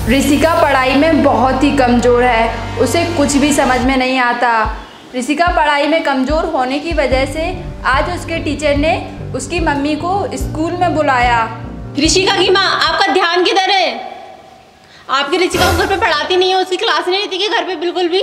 ऋषिका पढ़ाई में बहुत ही कमज़ोर है, उसे कुछ भी समझ में नहीं आता। ऋषिका पढ़ाई में कमज़ोर होने की वजह से आज उसके टीचर ने उसकी मम्मी को स्कूल में बुलाया। ऋषिका की माँ, आपका ध्यान किधर है? आपकी ऋषिका को घर पे पढ़ाती नहीं है, उसकी क्लास नहीं रहती कि घर पे बिल्कुल भी?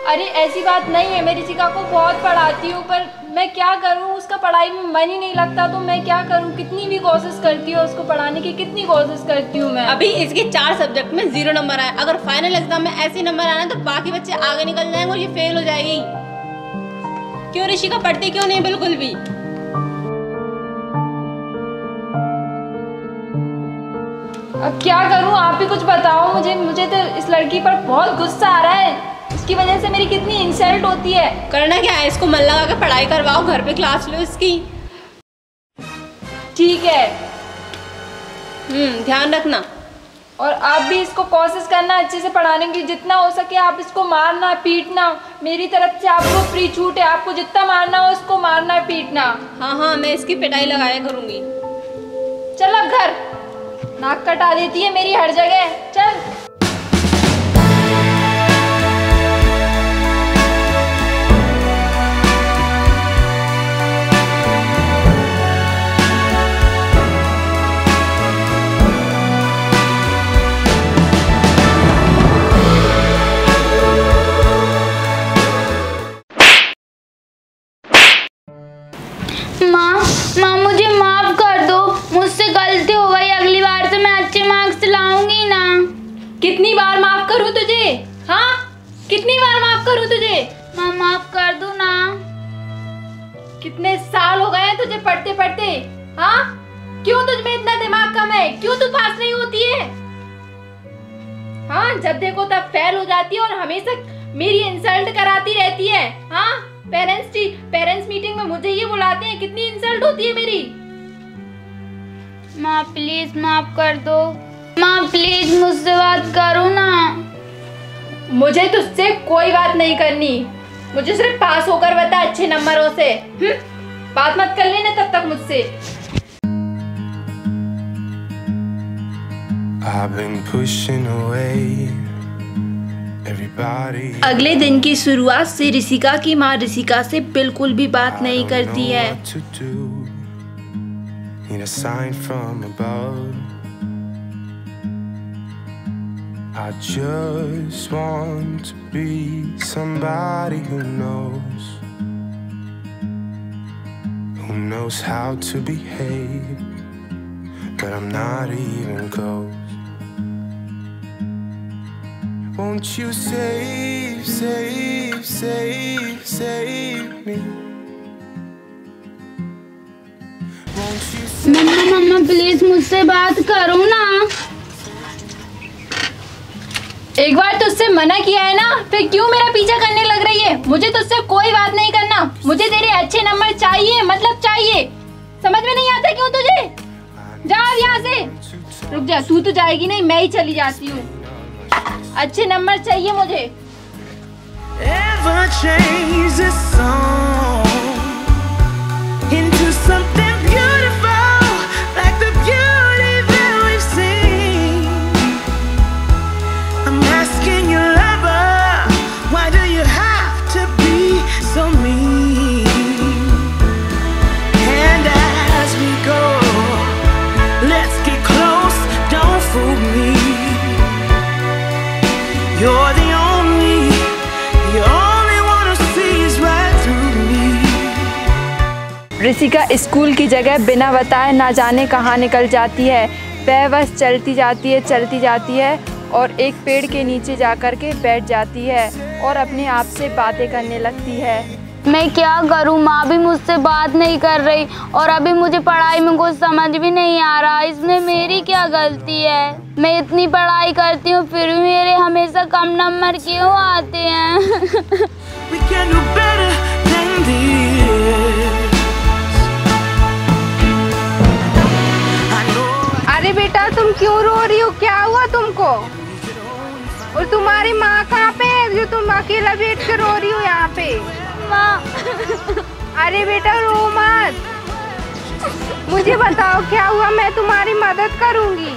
अरे ऐसी बात नहीं है, मैं ऋषिका को बहुत पढ़ाती हूँ, पर मैं क्या करूँ, उसका पढ़ाई में मन ही नहीं लगता। तो मैं क्या करूँ, कितनी भी कोशिश करती हूँ उसको पढ़ाने की, कितनी कोशिश करती हूँ मैं। अभी इसके 4 सब्जेक्ट में 0 नंबर आए। अगर फाइनल एग्जाम में ऐसे नंबर आना तो बाकी बच्चे आगे निकल जाएंगे और ये फेल हो जाएगी। क्यों ऋषिका पढ़ती क्यों नहीं बिल्कुल भी? अब क्या करूँ, आप ही कुछ बताओ मुझे तो इस लड़की पर बहुत गुस्सा आ रहा है। इसकी वजह से मेरी कितनी इंसल्ट होती है। करना क्या है, इसको मन लगा के पढ़ाई करवाओ, घर पे क्लास लो इसकी। ठीक है। ध्यान रखना। और आप भी इसको कोशिश करना अच्छे से पढ़ाने की, जितना हो सके आप इसको मारना पीटना। मेरी तरफ से आपको फ्री छूट है, आपको जितना मारना हो उसको मारना पीटना। हाँ, मैं इसकी पिटाई लगाया करूँगी। चल अब घर, नाक कटा देती है मेरी हर जगह। चल। माँ मुझे माफ कर दो, मुझसे गलती हो गई, अगली बार से मैं अच्छे मार्क्स लाऊंगी ना। कितनी बार माफ करूँ तुझे? हाँ, कितनी बार माफ करूँ तुझे? माँ माफ कर दो ना। कितने साल हो गए हैं तुझे पढ़ते पढ़ते? हाँ, क्यों तुझ में इतना दिमाग कम है? क्यों तू पास नहीं होती है? हाँ, जब देखो तब फेल हो जाती है और हमेशा मेरी इंसल्ट कराती रहती है। हाँ, पेरेंट्स मीटिंग में मुझे ये बुलाते हैं, कितनी इंसल्ट होती है मेरी। माँ प्लीज माफ कर दो। माँ प्लीज मुझसे बात करो ना। मुझे तुझसे कोई बात नहीं करनी, मुझे सिर्फ पास होकर बता अच्छे नंबरों से। बात मत कर लेना तब तक मुझसे। I've been pushing away. अगले दिन की शुरुआत से ऋषिका की माँ ऋषिका से बिल्कुल भी बात नहीं करती है। I just want to be somebody who knows how to behave, but I'm not even close. Won't you save me? मम्मा प्लीज मुझसे बात करो ना। एक बार तुझसे मना किया है ना, फिर क्यों मेरा पीछा करने लग रही है? मुझे तुझसे कोई बात नहीं करना, मुझे तेरे अच्छे नंबर चाहिए, मतलब चाहिए। समझ में नहीं आता क्यों तुझे? जा अब यहाँ से। रुक जा, तू तो जाएगी नहीं, मैं ही चली जाती हूँ। अच्छे नंबर चाहिए मुझे। Ever change this song into something beautiful, like the beauty that we've seen? I'm asking your lover, why do you have to be so mean? And as we go, let's get close, don't fool me. You're the only one who sees right through me. Rishika school की जगह बिना बताए ना जाने कहाँ निकल जाती है। वह बस चलती जाती है और एक पेड़ के नीचे जाकर के बैठ जाती है और अपने आप से बातें करने लगती है। मैं क्या करूं, माँ भी मुझसे बात नहीं कर रही और अभी मुझे पढ़ाई में कुछ समझ भी नहीं आ रहा। इसमें मेरी क्या गलती है? मैं इतनी पढ़ाई करती हूँ फिर भी मेरे हमेशा कम नंबर क्यों आते हैं? अरे बेटा, तुम क्यों रो रही हो? क्या हुआ तुमको? और तुम्हारी माँ कहाँ पे है जो तुम अकेला बैठ कर रो रही हो यहाँ पे? अरे बेटा रो मत, मुझे बताओ क्या हुआ, मैं तुम्हारी मदद करूंगी।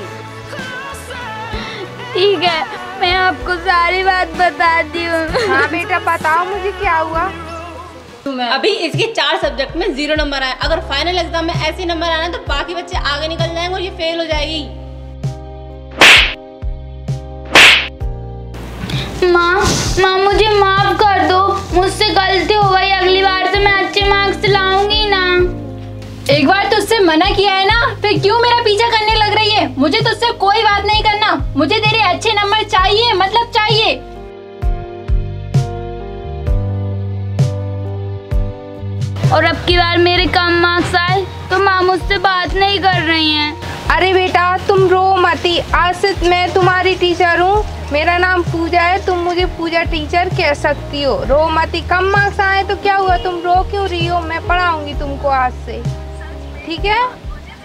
ठीक है, मैं आपको सारी बात बताती हूँ। हाँ बेटा बताओ मुझे क्या हुआ। अभी इसके 4 सब्जेक्ट में 0 नंबर आए। अगर फाइनल एग्जाम में ऐसे नंबर आना तो बाकी बच्चे आगे निकल जाएंगे और ये फेल हो जाएगी। माँ मुझे माफ कर दो, मुझसे गलती हो गई, अगली बार से मैं अच्छे मार्क्स लाऊंगी ना। एक बार तुझसे मना किया है ना, फिर क्यों मेरा पीछा करने लग रही है? मुझे तुझसे कोई बात नहीं करना, मुझे तेरे अच्छे नंबर चाहिए, मतलब चाहिए। और अब की बार मेरे कम मार्क्स आए तो माँ मुझसे बात नहीं कर रही हैं। अरे बेटा तुम रो मती, आज से मैं तुम्हारी टीचर हूँ। मेरा नाम पूजा है, तुम मुझे पूजा टीचर कह सकती हो। रो मती, कम मार्क्स आए तो क्या हुआ, तुम रो क्यों रही हो? मैं पढ़ाऊंगी तुमको आज से, ठीक है?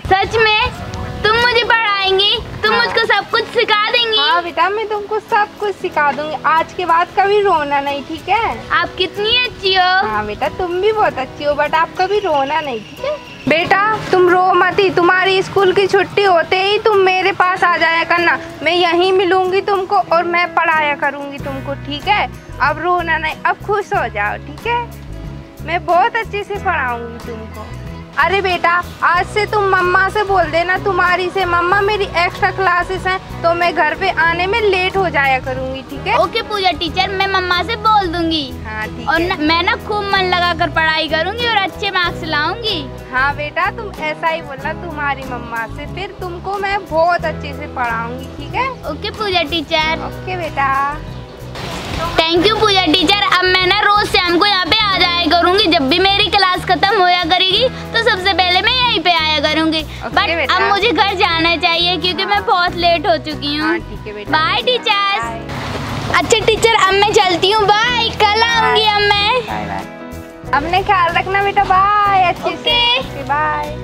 सच में तुम मुझे पढ़ाएंगी? तुम मुझको सब कुछ सिखा देंगी? हाँ बेटा मैं तुमको सब कुछ सिखा दूंगी। आज के बाद कभी रोना नहीं, ठीक है? आप कितनी अच्छी हो। हाँ बेटा तुम भी बहुत अच्छी हो, बट आप कभी रोना नहीं, ठीक है? बेटा तुम रो मती, तुम्हारी स्कूल की छुट्टी होते ही तुम मेरे पास आ जाया करना। मैं यहीं मिलूंगी तुमको और मैं पढ़ाया करूंगी तुमको, ठीक है? अब रोना नहीं, अब खुश हो जाओ, ठीक है? मैं बहुत अच्छे से पढ़ाऊंगी तुमको। अरे बेटा आज से तुम मम्मा से बोल देना, तुम्हारी से, मम्मा मेरी एक्स्ट्रा क्लासेस हैं तो मैं घर पे आने में लेट हो जाया करूंगी, ठीक है? ओके पूजा टीचर, मैं मम्मा से बोल दूंगी। हाँ ठीक और है। मैं ना खूब मन लगा कर पढ़ाई करूंगी और अच्छे मार्क्स लाऊंगी। हाँ बेटा तुम ऐसा ही बोलना तुम्हारी मम्मा से, फिर तुमको मैं बहुत अच्छे से पढ़ाऊंगी, ठीक है? Okay Pooja teacher. ओके बेटा। Thank you Pooja teacher. अब मैं ना रोज शाम को यहाँ पे आ जाया करूंगी, जब भी मेरी क्लास खत्म होया करेगी तो सबसे पहले मैं यहीं पे आया करूंगी। बट बेटा। अब मुझे घर जाना चाहिए क्योंकि मैं बहुत लेट हो चुकी हूँ। हाँ ठीक है बेटा। Bye teachers. बाय। अच्छा टीचर अब मैं चलती हूँ, बाय, कल आऊंगी अब मैं। Bye bye. अपने ख्याल रखना बेटा, बाय। अच्छे से, बाय।